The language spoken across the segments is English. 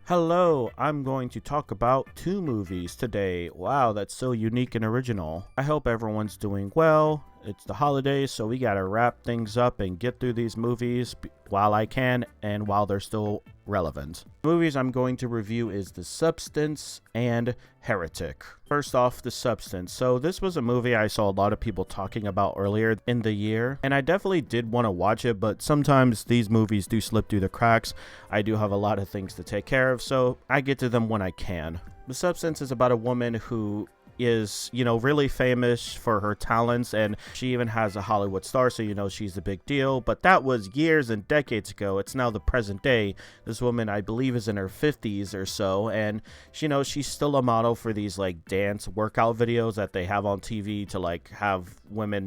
Hello, I'm going to talk about two movies today. Wow, that's so unique and original. I hope everyone's doing well. It's the holidays, so we gotta wrap things up and get through these movies while I can and while they're still relevant. The movies I'm going to review is The Substance and Heretic. First off, The Substance. So this was a movie I saw a lot of people talking about earlier in the year, and I definitely did want to watch it, but sometimes these movies do slip through the cracks. I do have a lot of things to take care of, so I get to them when I can. The Substance is about a woman who is, really famous for her talents, and she even has a Hollywood star, so she's a big deal. But that was years and decades ago. It's now the present day. This woman, I believe, is in her 50s or so, and she's still a model for these like dance workout videos that they have on TV to like have women,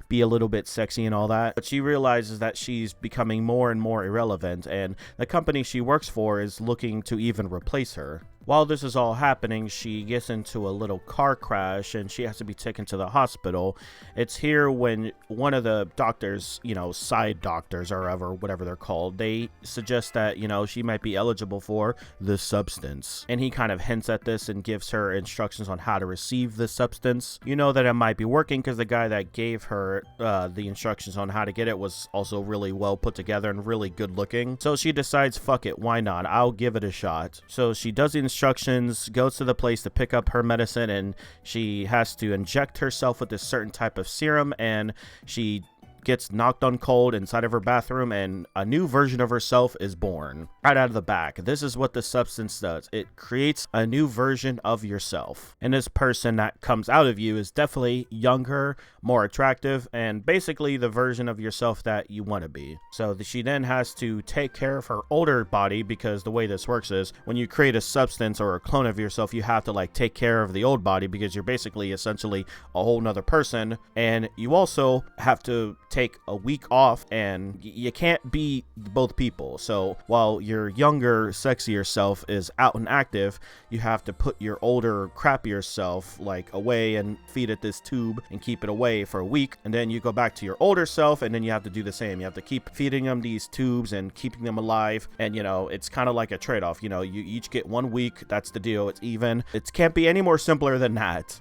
be a little bit sexy and all that. But she realizes that she's becoming more and more irrelevant, and the company she works for is looking to even replace her. While this is all happening, she gets into a little car crash and she has to be taken to the hospital. It's here when one of the doctors, side doctors or whatever they're called, they suggest that, she might be eligible for the substance. And he kind of hints at this and gives her instructions on how to receive the substance. You know that it might be working because the guy that gave her the instructions on how to get it was also really well put together and really good looking. So she decides, fuck it, why not? I'll give it a shot. So she does the instructions, goes to the place to pick up her medicine, and she has to inject herself with this certain type of serum, and she gets knocked on cold inside of her bathroom, and a new version of herself is born right out of the back. This is what the substance does. It creates a new version of yourself, and this person that comes out of you is definitely younger, more attractive, and basically the version of yourself that you want to be. So she then has to take care of her older body, because the way this works is when you create a substance or a clone of yourself, you have to like take care of the old body, because you're basically essentially a whole nother person. And you also have to take a week off, and you can't be both people. So while your younger, sexier self is out and active, you have to put your older, crappier self like away and feed it this tube and keep it away for a week, and then you go back to your older self, and then you have to do the same. You have to keep feeding them these tubes and keeping them alive, and it's kind of like a trade-off. You each get 1 week. That's the deal. It's even. It can't be any more simpler than that.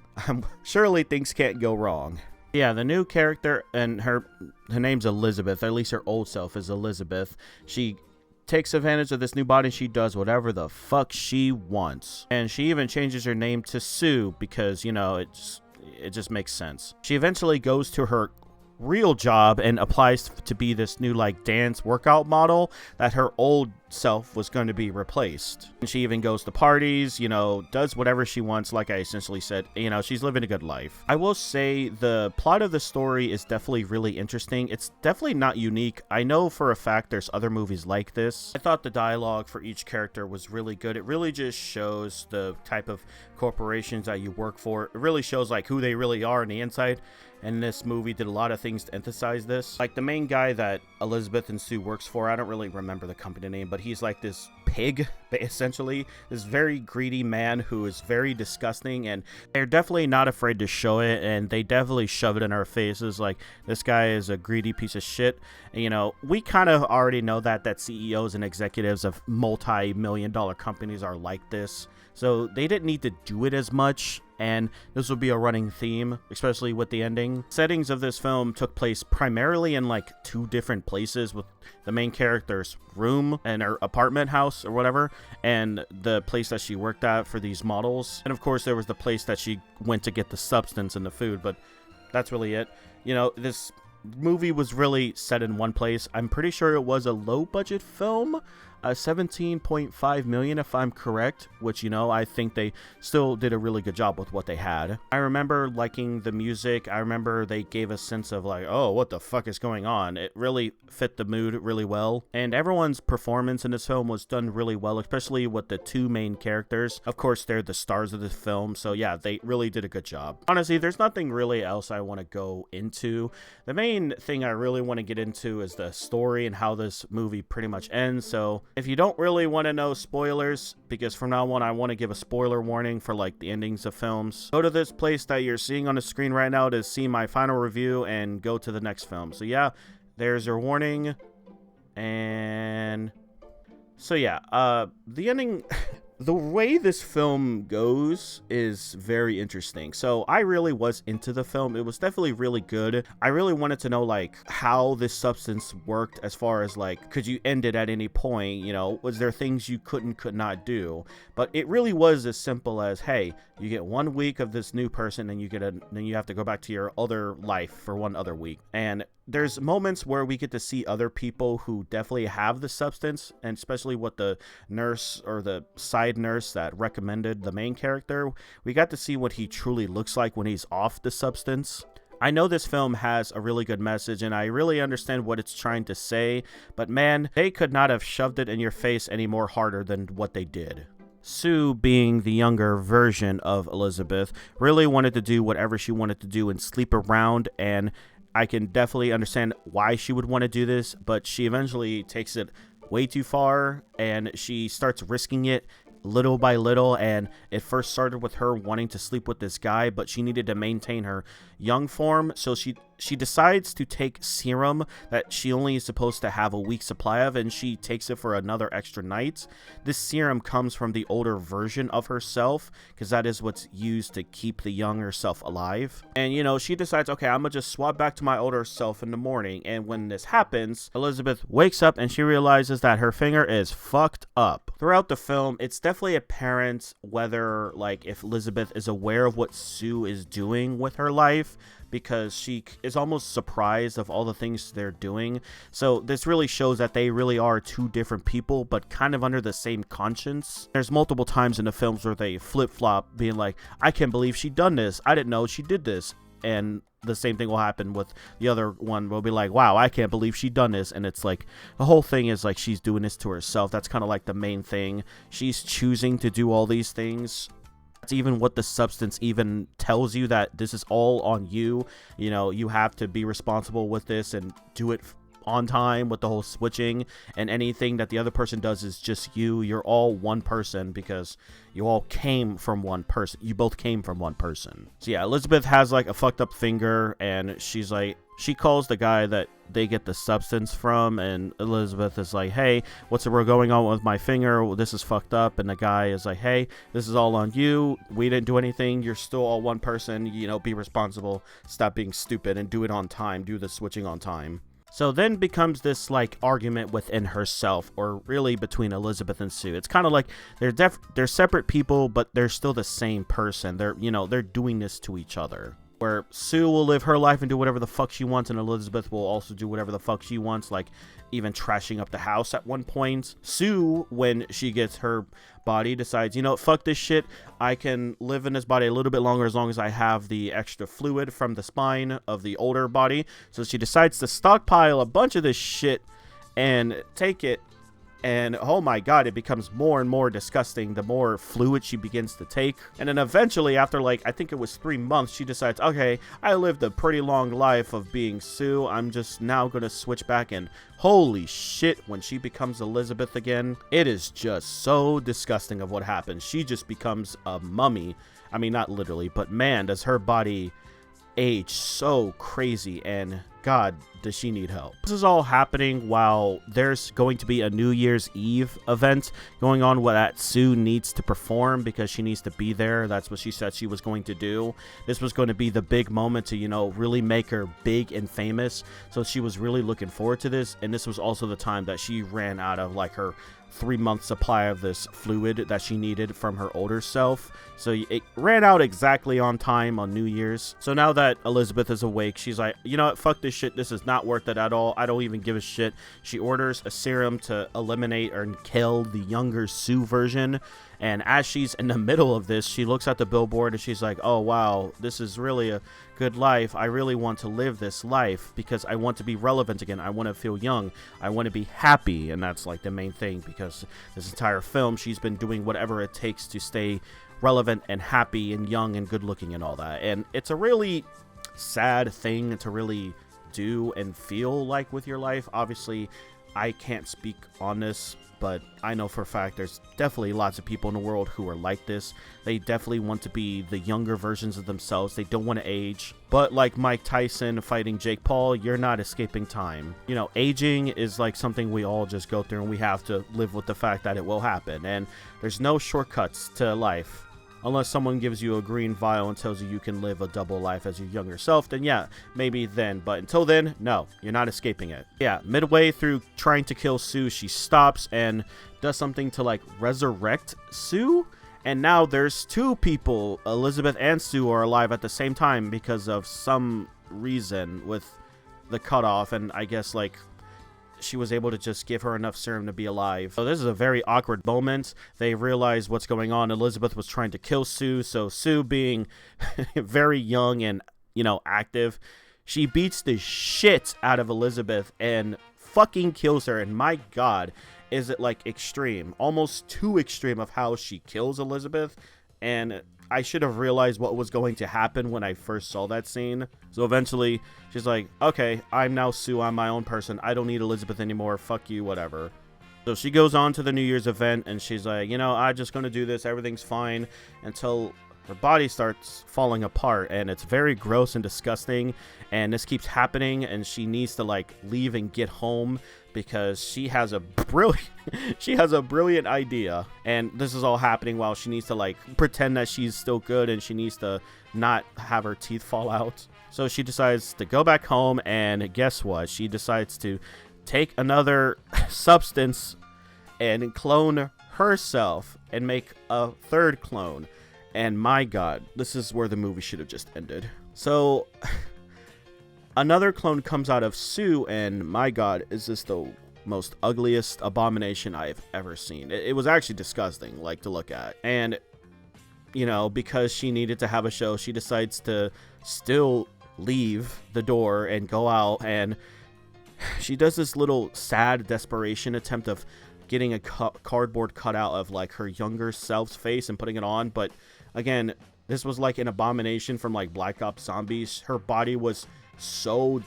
Surely things can't go wrong. Yeah, the new character, and her name's Elizabeth, at least her old self is Elizabeth. She takes advantage of this new body. She does whatever the fuck she wants. And she even changes her name to Sue because, it just makes sense. She eventually goes to her real job and applies to be this new like dance workout model that her old self was going to be replaced. And she even goes to parties, does whatever she wants. Like I essentially said, she's living a good life. I will say the plot of the story is definitely really interesting. It's definitely not unique. I know for a fact there's other movies like this. I thought the dialogue for each character was really good. It really just shows the type of corporations that you work for. It really shows like who they really are on the inside. And this movie did a lot of things to emphasize this. Like the main guy that Elizabeth and Sue works for, I don't really remember the company name, but he's like this pig, essentially. This very greedy man who is very disgusting, and they're definitely not afraid to show it, and they definitely shove it in our faces. Like, this guy is a greedy piece of shit. And, we kind of already know that CEOs and executives of multi-million-dollar companies are like this. So they didn't need to do it as much, and this will be a running theme, especially with the ending. Settings of this film took place primarily in like 2 different places, with the main character's room and her apartment house or whatever, and the place that she worked at for these models. And of course there was the place that she went to get the substance and the food, but that's really it. This movie was really set in one place. I'm pretty sure it was a low budget film, 17.5 million if I'm correct, which I think they still did a really good job with what they had. I remember liking the music. I remember they gave a sense of like, oh, what the fuck is going on? It really fit the mood really well, and everyone's performance in this film was done really well, especially with the 2 main characters. Of course, they're the stars of the film, so yeah, they really did a good job. Honestly, there's nothing really else I want to go into. The main thing I really want to get into is the story and how this movie pretty much ends. So if you don't really want to know spoilers, because from now on I want to give a spoiler warning for like the endings of films, go to this place that you're seeing on the screen right now to see my final review and go to the next film. So yeah, there's your warning, and So yeah, the ending, the way this film goes is very interesting. So I really was into the film. It was definitely really good. I really wanted to know like how this substance worked, as far as like, could you end it at any point? You know, was there things you could not do? But it really was as simple as, hey, you get 1 week of this new person, and then you have to go back to your other life for 1 other week. And there's moments where we get to see other people who definitely have the substance, and especially with the nurse, or the side nurse that recommended the main character, we got to see what he truly looks like when he's off the substance. I know this film has a really good message, and I really understand what it's trying to say, but man, they could not have shoved it in your face any more harder than what they did. Sue, being the younger version of Elizabeth, really wanted to do whatever she wanted to do and sleep around, and I can definitely understand why she would want to do this, but she eventually takes it way too far, and she starts risking it little by little. And it first started with her wanting to sleep with this guy, but she needed to maintain her young form, so she decides to take serum that she only is supposed to have a week's supply of, and she takes it for another extra night. This serum comes from the older version of herself, because that is what's used to keep the younger self alive. And you know, she decides, okay, I'm gonna just swap back to my older self in the morning. And when this happens, Elizabeth wakes up and she realizes that her finger is fucked up. Throughout the film, it's definitely apparent whether, like, if Elizabeth is aware of what Sue is doing with her life, because she is almost surprised of all the things they're doing. So this really shows that they really are two different people, but kind of under the same conscience. There's multiple times in the films where they flip-flop, being like, I can't believe she done this, I didn't know she did this. And the same thing will happen with the other one. We'll be like, wow, I can't believe she done this. And it's like, the whole thing is like, she's doing this to herself. That's kind of like the main thing. She's choosing to do all these things. That's even what the substance even tells you, that this is all on you. You know, you have to be responsible with this and do it on time with the whole switching, and anything that the other person does is just you. You're all one person because you all came from one person. You both came from one person. So yeah, Elizabeth has like a fucked up finger, and she's like, she calls the guy that they get the substance from, and Elizabeth is like, hey, what's going on with my finger? This is fucked up. And the guy is like, hey, this is all on you. We didn't do anything. You're still all one person. You know, be responsible. Stop being stupid and do it on time. Do the switching on time. So then becomes this like argument within herself, or really between Elizabeth and Sue. It's kind of like they're separate people, but they're still the same person. They're doing this to each other. Where Sue will live her life and do whatever the fuck she wants, and Elizabeth will also do whatever the fuck she wants, like even trashing up the house at one point. Sue, when she gets her body, decides, you know, fuck this shit. I can live in this body a little bit longer as long as I have the extra fluid from the spine of the older body. So she decides to stockpile a bunch of this shit and take it. And oh my god, it becomes more and more disgusting the more fluid she begins to take. And then eventually, after like, I think it was 3 months, she decides, okay, I lived a pretty long life of being Sue. I'm just now gonna switch back. And holy shit, when she becomes Elizabeth again, it is just so disgusting of what happens. She just becomes a mummy. I mean, not literally, but man, does her body age so crazy, and god, does she need help. This is all happening while there's going to be a New Year's Eve event going on that Sue needs to perform, because she needs to be there. That's what she said she was going to do. This was going to be the big moment to, you know, really make her big and famous. So she was really looking forward to this, and this was also the time that she ran out of like her 3-month supply of this fluid that she needed from her older self. So it ran out exactly on time on New Year's. So now that Elizabeth is awake, she's like, you know what, fuck this shit. This is not worth it at all. I don't even give a shit. She orders a serum to eliminate or kill the younger Sue version. And as she's in the middle of this, she looks at the billboard and she's like, oh wow, this is really a good life. I really want to live this life because I want to be relevant again. I want to feel young. I want to be happy. And that's like the main thing, because this entire film, she's been doing whatever it takes to stay relevant and happy and young and good looking and all that. And it's a really sad thing to really do and feel like with your life. Obviously, I can't speak on this, but I know for a fact there's definitely lots of people in the world who are like this. They definitely want to be the younger versions of themselves. They don't want to age. But like Mike Tyson fighting Jake Paul, you're not escaping time. You know, aging is like something we all just go through, and we have to live with the fact that it will happen. And there's no shortcuts to life. Unless someone gives you a green vial and tells you you can live a double life as your younger self, then yeah, maybe then. But until then, no, you're not escaping it. Yeah, midway through trying to kill Sue, she stops and does something to like resurrect Sue. And now there's two people, Elizabeth and Sue, are alive at the same time because of some reason with the cutoff. And I guess like she was able to just give her enough serum to be alive. So this is a very awkward moment. They realize what's going on. Elizabeth was trying to kill Sue. So Sue, being very young and, you know, active, she beats the shit out of Elizabeth and fucking kills her. And my God, is it like extreme, almost too extreme of how she kills Elizabeth. And I should have realized what was going to happen when I first saw that scene. So eventually, she's like, okay, I'm now Sue. I'm my own person. I don't need Elizabeth anymore. Fuck you, whatever. So she goes on to the New Year's event, and she's like, you know, I'm just going to do this. Everything's fine, until her body starts falling apart, and it's very gross and disgusting. And this keeps happening, and she needs to like leave and get home because she has a brilliant idea. And this is all happening while she needs to like pretend that she's still good, and she needs to not have her teeth fall out. So she decides to go back home, and guess what? She decides to take another substance and clone herself and make a third clone. And my God, this is where the movie should have just ended. So another clone comes out of Sue, and my God, is this the most ugliest abomination I've ever seen. It was actually disgusting, like, to look at. And, you know, because she needed to have a show, she decides to still leave the door and go out, and she does this little sad desperation attempt of getting a cardboard cutout of like her younger self's face and putting it on. But again, this was like an abomination from like Black Ops Zombies. Her body was so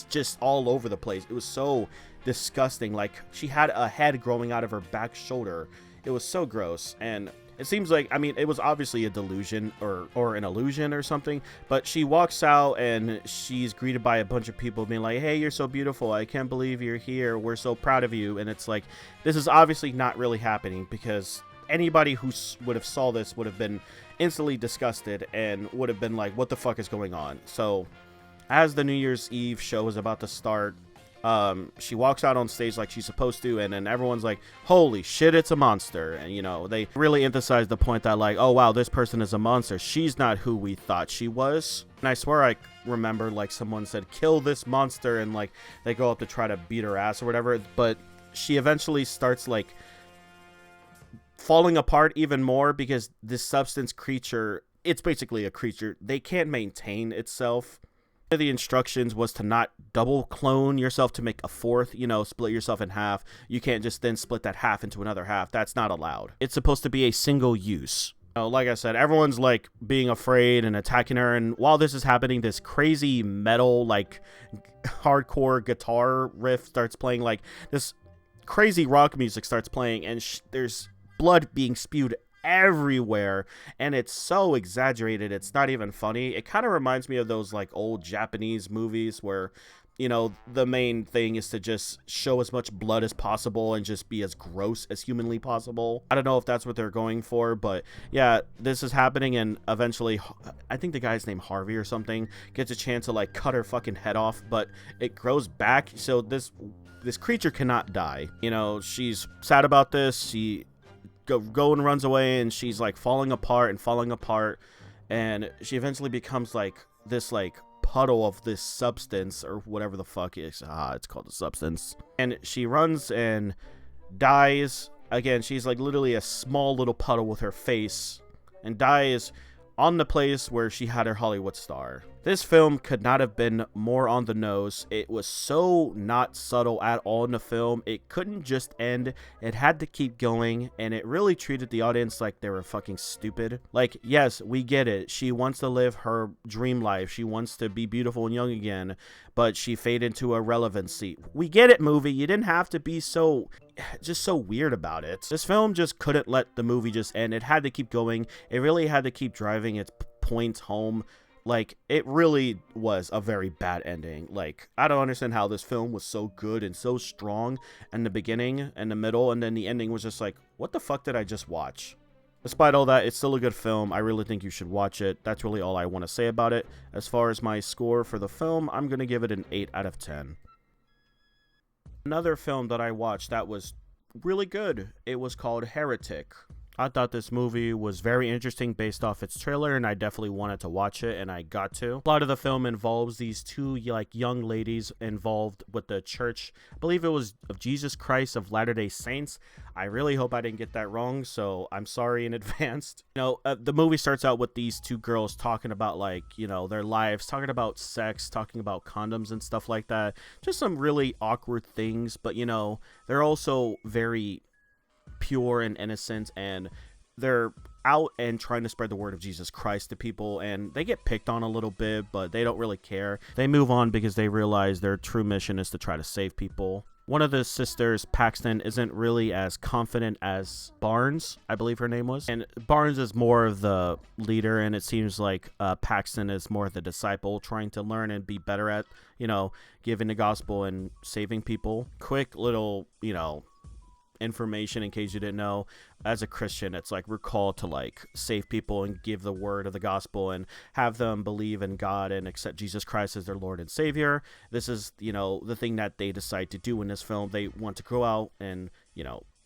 just all over the place. It was so disgusting. Like, she had a head growing out of her back shoulder. It was so gross. And it seems like, I mean, it was obviously a delusion or an illusion or something, but she walks out and she's greeted by a bunch of people being like, hey, you're so beautiful. I can't believe you're here. We're so proud of you. And it's like, this is obviously not really happening, because anybody who would have saw this would have been instantly disgusted and would have been like, what the fuck is going on? So as the New Year's Eve show is about to start, she walks out on stage like she's supposed to, and then everyone's like, holy shit, it's a monster. And, you know, they really emphasize the point that like, oh wow, this person is a monster. She's not who we thought she was. And I swear I remember like someone said, kill this monster, and like they go up to try to beat her ass or whatever, but she eventually starts like falling apart even more, because this substance creature, it's basically a creature, they can't maintain itself. The instructions was to not double clone yourself to make a fourth, you know, split yourself in half. You can't just then split that half into another half. That's not allowed. It's supposed to be a single use. Like I said, everyone's like being afraid and attacking her. And while this is happening, this crazy metal, like hardcore guitar riff starts playing, like this crazy rock music starts playing, and there's blood being spewed everywhere, and it's so exaggerated it's not even funny. It kind of reminds me of those like old Japanese movies where, you know, the main thing is to just show as much blood as possible and just be as gross as humanly possible. I don't know if that's what they're going for, but yeah, this is happening, and eventually I think the guy's named Harvey or something gets a chance to like cut her fucking head off, but it grows back, so this creature cannot die. You know, she's sad about this. She go and runs away, and she's like falling apart, and she eventually becomes like this like puddle of this substance or whatever the fuck it's called, a substance, and she runs and dies again. She's like literally a small little puddle with her face, and dies on the place where she had her Hollywood star. This film could not have been more on the nose. It was so not subtle at all in the film. It couldn't just end. It had to keep going, and it really treated the audience like they were fucking stupid. Like, yes, we get it. She wants to live her dream life. She wants to be beautiful and young again, but she faded into irrelevancy. We get it, movie. You didn't have to be so weird about it. This film just couldn't let the movie just end. It had to keep going. It really had to keep driving its points home. Like, it really was a very bad ending. Like, I don't understand how this film was so good and so strong in the beginning and the middle, and then the ending was just like, what the fuck did I just watch? Despite all that, it's still a good film. I really think you should watch it. That's really all I want to say about it. As far as my score for the film, I'm going to give it an 8 out of 10. Another film that I watched that was really good, it was called Heretic. I thought this movie was very interesting based off its trailer, and I definitely wanted to watch it, and I got to. A lot of the film involves these two young ladies involved with the church. I believe it was of Jesus Christ of Latter-day Saints. I really hope I didn't get that wrong, so I'm sorry in advance. The movie starts out with these two girls talking about their lives, talking about sex, talking about condoms and stuff like that. Just some really awkward things, but they're also very pure and innocent, and they're out and trying to spread the word of Jesus Christ to people, and they get picked on a little bit, but they don't really care. They move on because they realize their true mission is to try to save people. One of the sisters, Paxton, isn't really as confident as Barnes, I believe her name was. And Barnes is more of the leader, and it seems like Paxton is more of the disciple, trying to learn and be better at, giving the gospel and saving people. Quick little, information in case you didn't know, as a Christian, it's like we're called to save people and give the word of the gospel and have them believe in God and accept Jesus Christ as their Lord and Savior. This is the thing that they decide to do in this film. They want to go out and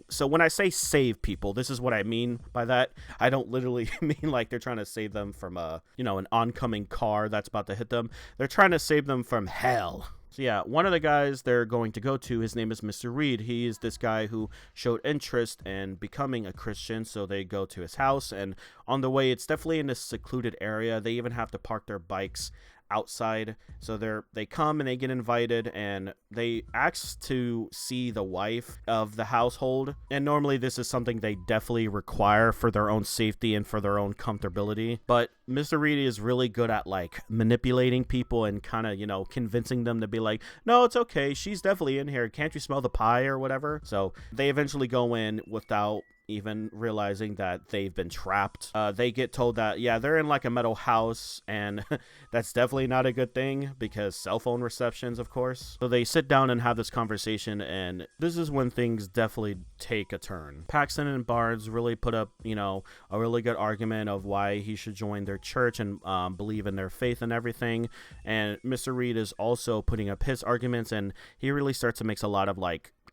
so when I say save people, this is what I mean by that. I don't literally mean like they're trying to save them from an oncoming car that's about to hit them. They're trying to save them from hell. So yeah, one of the guys they're going to go to, his name is Mr. Reed. He is this guy who showed interest in becoming a Christian, so they go to his house, and on the way, it's definitely in this secluded area. They even have to park their bikes outside, so they come and they get invited, and they ask to see the wife of the household, and normally this is something they definitely require for their own safety and for their own comfortability, but Mr. Reed is really good at manipulating people and kind of convincing them to be like, no, it's okay, she's definitely in here, can't you smell the pie or whatever. So they eventually go in without even realizing that they've been trapped. They get told that, yeah, they're in a metal house, and that's definitely not a good thing because cell phone receptions, of course. So they sit down and have this conversation, and this is when things definitely take a turn. Paxton and Barnes really put up, a really good argument of why he should join their church and believe in their faith and everything. And Mr. Reed is also putting up his arguments, and he really starts to make a lot of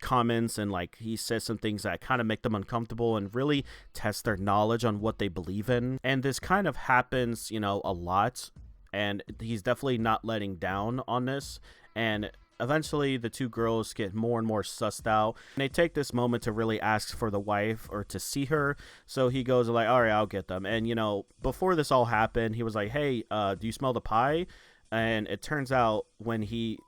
comments, and he says some things that kind of make them uncomfortable and really test their knowledge on what they believe in. And this kind of happens a lot, and he's definitely not letting down on this. And eventually the two girls get more and more sussed out, and they take this moment to really ask for the wife or to see her. So he goes all right, I'll get them. And before this all happened, he was like, hey, do you smell the pie? And it turns out when he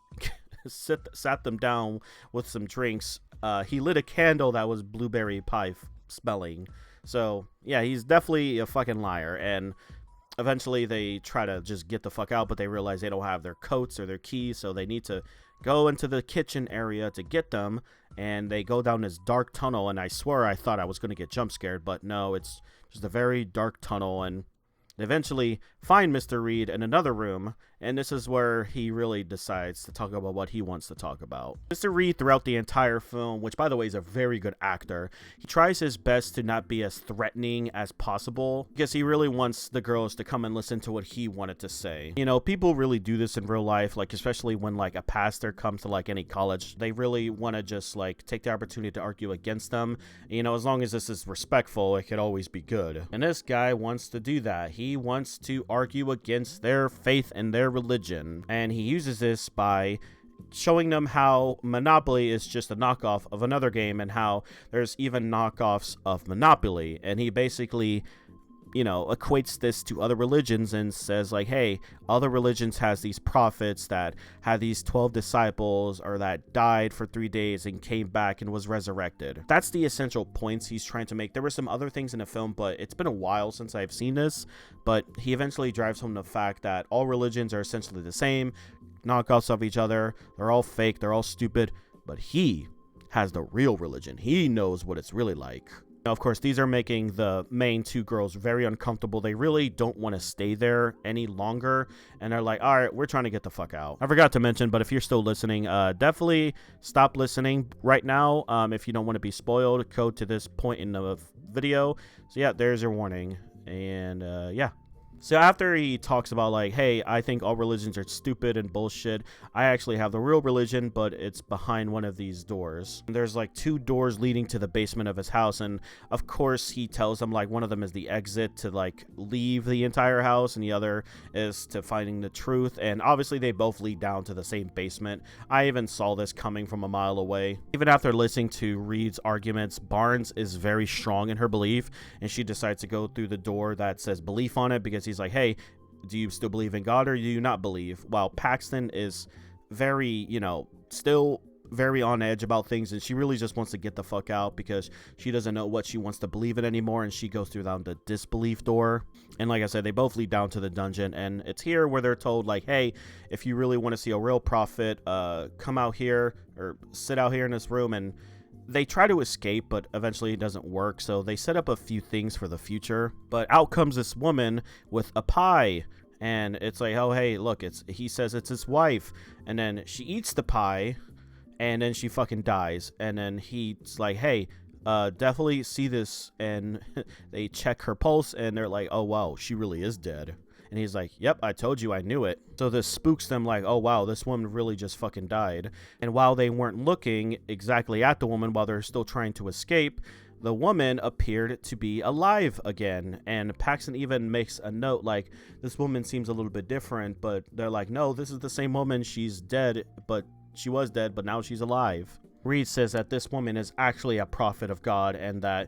sat them down with some drinks, he lit a candle that was blueberry pie smelling. So yeah, he's definitely a fucking liar. And eventually they try to just get the fuck out, but they realize they don't have their coats or their keys, so they need to go into the kitchen area to get them. And they go down this dark tunnel, and I swear I thought I was going to get jump scared, but no, it's just a very dark tunnel. And they eventually find Mr. Reed in another room, and this is where he really decides to talk about what he wants to talk about. Mr. Reed, throughout the entire film, which by the way is a very good actor, he tries his best to not be as threatening as possible because he really wants the girls to come and listen to what he wanted to say. People really do this in real life, especially when a pastor comes to any college. They really want to just take the opportunity to argue against them. As long as this is respectful, it could always be good. And this guy wants to do that. He wants to argue against their faith and their religion, and he uses this by showing them how Monopoly is just a knockoff of another game, and how there's even knockoffs of Monopoly. And he basically equates this to other religions and says like, hey, other religions has these prophets that had these 12 disciples or that died for 3 days and came back and was resurrected. That's the essential points he's trying to make. There were some other things in the film, but it's been a while since I've seen this, but he eventually drives home the fact that all religions are essentially the same, knockoffs of each other, they're all fake, they're all stupid, but he has the real religion. He knows what it's really like. Now, of course, these are making the main two girls very uncomfortable. They really don't want to stay there any longer, and they're like, all right, we're trying to get the fuck out. I forgot to mention, but if you're still listening, definitely stop listening right now. If you don't want to be spoiled, go to this point in the video. So yeah, there's your warning. And yeah. So after he talks about like, hey, I think all religions are stupid and bullshit, I actually have the real religion, but it's behind one of these doors. And there's like 2 doors leading to the basement of his house, and of course he tells them like one of them is the exit to like leave the entire house, and the other is to finding the truth, and obviously they both lead down to the same basement. I even saw this coming from a mile away. Even after listening to Reed's arguments, Barnes is very strong in her belief, and she decides to go through the door that says belief on it, because he's like, hey, do you still believe in God or do you not believe? While Paxton is very, still very on edge about things, and she really just wants to get the fuck out because she doesn't know what she wants to believe in anymore, and she goes through down the disbelief door. And like I said, they both lead down to the dungeon, and it's here where they're told like, hey, if you really want to see a real prophet, come out here or sit out here in this room. And they try to escape, but eventually it doesn't work, so they set up a few things for the future. But out comes this woman with a pie, and it's like, oh, hey, look, he says it's his wife, and then she eats the pie, and then she fucking dies. And then he's like, hey, definitely see this, and they check her pulse, and they're like, oh, wow, she really is dead. And he's like, yep, I told you, I knew it. So this spooks them like, oh, wow, this woman really just fucking died. And while they weren't looking exactly at the woman, while they're still trying to escape, the woman appeared to be alive again. And Paxton even makes a note like, this woman seems a little bit different, but they're like, no, this is the same woman. She's dead, but she was dead, but now she's alive. Reed says that this woman is actually a prophet of God, and that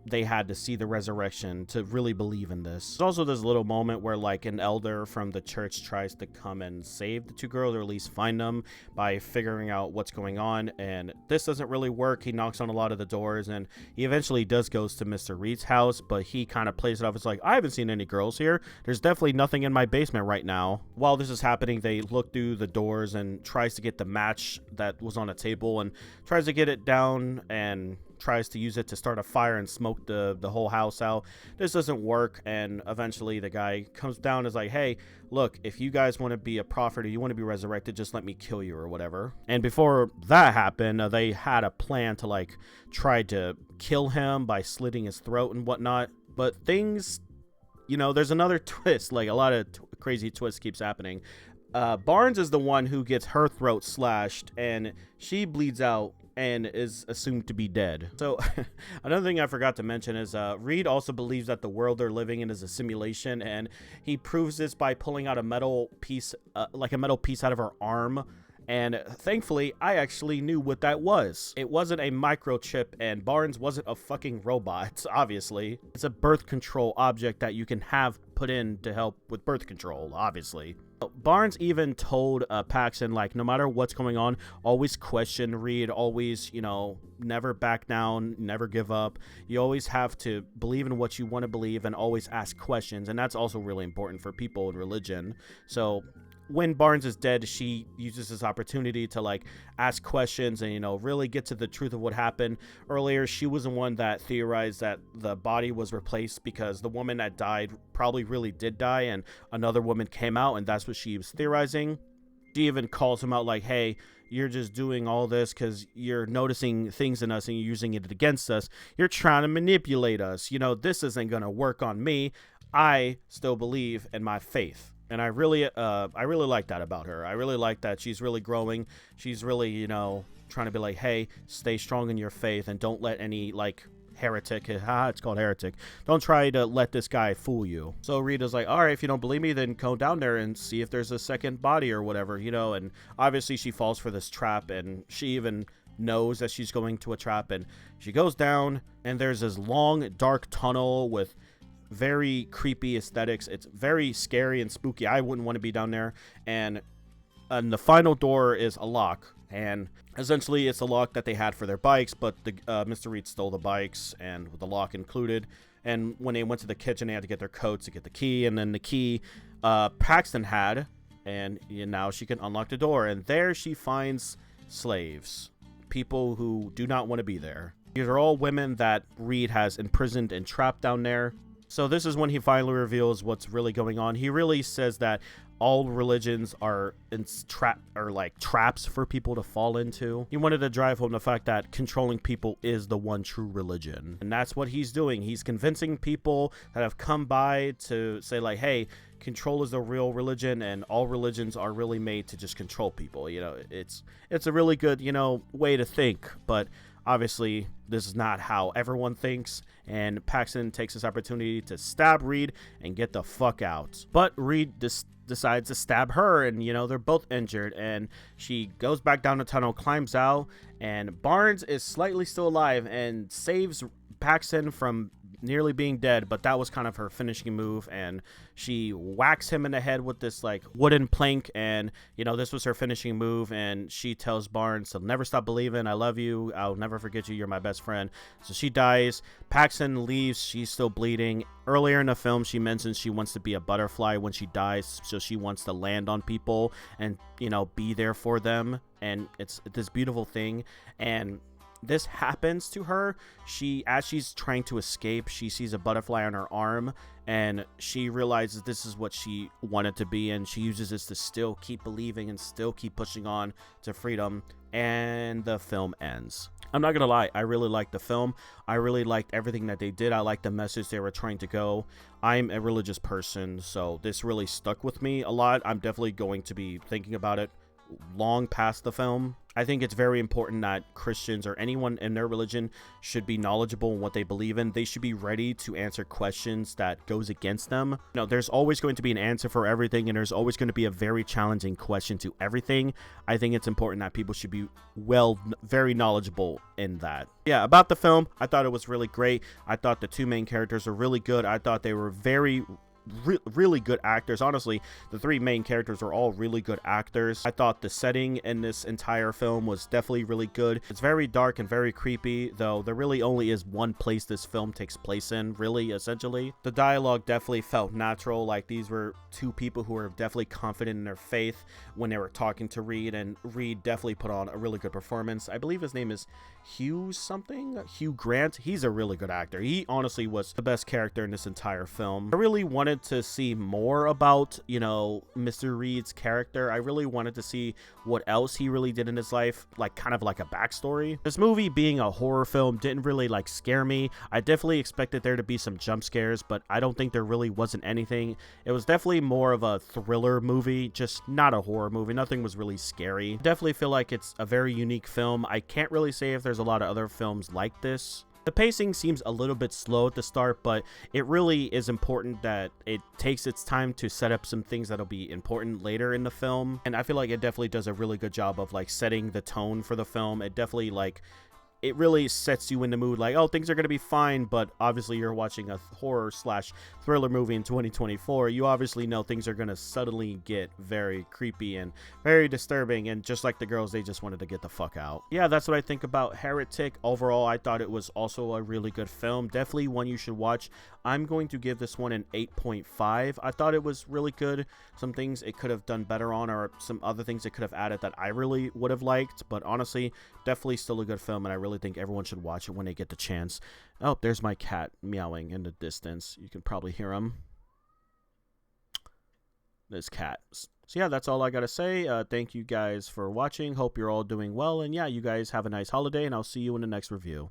they had to see the resurrection to really believe in this. There's also this little moment where like an elder from the church tries to come and save the 2 girls, or at least find them by figuring out what's going on, and this doesn't really work. He knocks on a lot of the doors, and he eventually goes to Mr. Reed's house, but he kind of plays it off as like, I haven't seen any girls here. There's definitely nothing in my basement right now. While this is happening, they look through the doors and tries to get the match that was on a table and tries to get it down and tries to use it to start a fire and smoke the whole house out. This doesn't work, and eventually the guy comes down and is like, hey, look, if you guys want to be a prophet or you want to be resurrected, just let me kill you or whatever. And before that happened, they had a plan to like try to kill him by slitting his throat and whatnot, but things, there's another twist. Like a lot of crazy twists keeps happening. Barnes is the one who gets her throat slashed, and she bleeds out and is assumed to be dead. So another thing I forgot to mention is Reed also believes that the world they're living in is a simulation, and he proves this by pulling out a metal piece, like a metal piece out of her arm. And thankfully, I actually knew what that was. It wasn't a microchip, and Barnes wasn't a fucking robot, obviously. It's a birth control object that you can have put in to help with birth control, obviously. Barnes even told Paxton, like, no matter what's going on, always question Reed, always, never back down, never give up. You always have to believe in what you want to believe and always ask questions, and that's also really important for people in religion. So when Barnes is dead, she uses this opportunity to like ask questions and really get to the truth of what happened. Earlier, she was the one that theorized that the body was replaced because the woman that died probably really did die, and another woman came out, and that's what she was theorizing. She even calls him out like, hey, you're just doing all this because you're noticing things in us and you're using it against us. You're trying to manipulate us. This isn't going to work on me. I still believe in my faith. And I really like that about her. I really like that she's really growing. She's really, trying to be like, hey, stay strong in your faith and don't let any, like, heretic, it's called Heretic, don't try to let this guy fool you. So Rita's like, all right, if you don't believe me, then go down there and see if there's a second body or whatever, and obviously she falls for this trap, and she even knows that she's going to a trap, and she goes down, and there's this long, dark tunnel with very creepy aesthetics. It's very scary and spooky. I wouldn't want to be down there. And the final door is a lock, and essentially it's a lock that they had for their bikes, but the Mr. Reed stole the bikes and with the lock included. And when they went to the kitchen, they had to get their coats to get the key, and then the key Paxton had, and now she can unlock the door, and there she finds slaves, people who do not want to be there. These are all women that Reed has imprisoned and trapped down there. So this is when he finally reveals what's really going on. He really says that all religions are like traps for people to fall into. He wanted to drive home the fact that controlling people is the one true religion. And that's what he's doing. He's convincing people that have come by to say like, hey, control is the real religion, and all religions are really made to just control people. You know, it's a really good, way to think, but obviously this is not how everyone thinks, and Paxton takes this opportunity to stab Reed and get the fuck out. But Reed decides to stab her, and they're both injured, and she goes back down the tunnel, climbs out, and Barnes is slightly still alive and saves Paxton from nearly being dead, but that was kind of her finishing move, and she whacks him in the head with this like wooden plank, and this was her finishing move, and she tells Barnes to never stop believing. I love you, I'll never forget you, you're my best friend. So she dies. Paxton leaves. She's still bleeding. Earlier in the film, she mentions she wants to be a butterfly when she dies, so she wants to land on people and be there for them, and it's this beautiful thing. And this happens to her. As she's trying to escape, she sees a butterfly on her arm, and she realizes this is what she wanted to be, and she uses this to still keep believing and still keep pushing on to freedom. And the film ends. I'm not gonna lie, I really liked the film. I really liked everything that they did. I liked the message they were trying to go. I'm a religious person, so this really stuck with me a lot. I'm definitely going to be thinking about it long past the film. I think it's very important that Christians or anyone in their religion should be knowledgeable in what they believe in. They should be ready to answer questions that goes against them. There's always going to be an answer for everything, and there's always going to be a very challenging question to everything. I think it's important that people should be very knowledgeable in that. Yeah, about the film, I thought it was really great. I thought the two main characters were really good. I thought they were really good actors. Honestly, the three main characters are all really good actors. I thought the setting in this entire film was definitely really good. It's very dark and very creepy, though there really only is one place this film takes place in, really, essentially. The dialogue definitely felt natural, like these were two people who were definitely confident in their faith when they were talking to Reed, and Reed definitely put on a really good performance. I believe his name is Hugh Grant. He's a really good actor. He honestly was the best character in this entire film. I really wanted to see more about Mr. Reed's character. I really wanted to see what else he really did in his life, like kind of like a backstory. This movie being a horror film didn't really like scare me. I definitely expected there to be some jump scares, but I don't think there really wasn't anything. It was definitely more of a thriller movie, just not a horror movie. Nothing was really scary. I definitely feel like it's a very unique film. I can't really say if there's a lot of other films like this. The pacing seems a little bit slow at the start, but it really is important that it takes its time to set up some things that'll be important later in the film. And I feel like it definitely does a really good job of like setting the tone for the film. It definitely it really sets you in the mood like, oh, things are going to be fine, but obviously you're watching a horror / thriller movie in 2024. You obviously know things are going to suddenly get very creepy and very disturbing, and just like the girls, they just wanted to get the fuck out. Yeah, that's what I think about Heretic. Overall, I thought it was also a really good film. Definitely one you should watch. I'm going to give this one an 8.5. I thought it was really good. Some things it could have done better on, or some other things it could have added that I really would have liked, but honestly, definitely still a good film, and I really think everyone should watch it when they get the chance. Oh, there's my cat meowing in the distance. You can probably hear him. This cat. So yeah, that's all I gotta say. Thank you guys for watching. Hope you're all doing well, and yeah, you guys have a nice holiday, and I'll see you in the next review.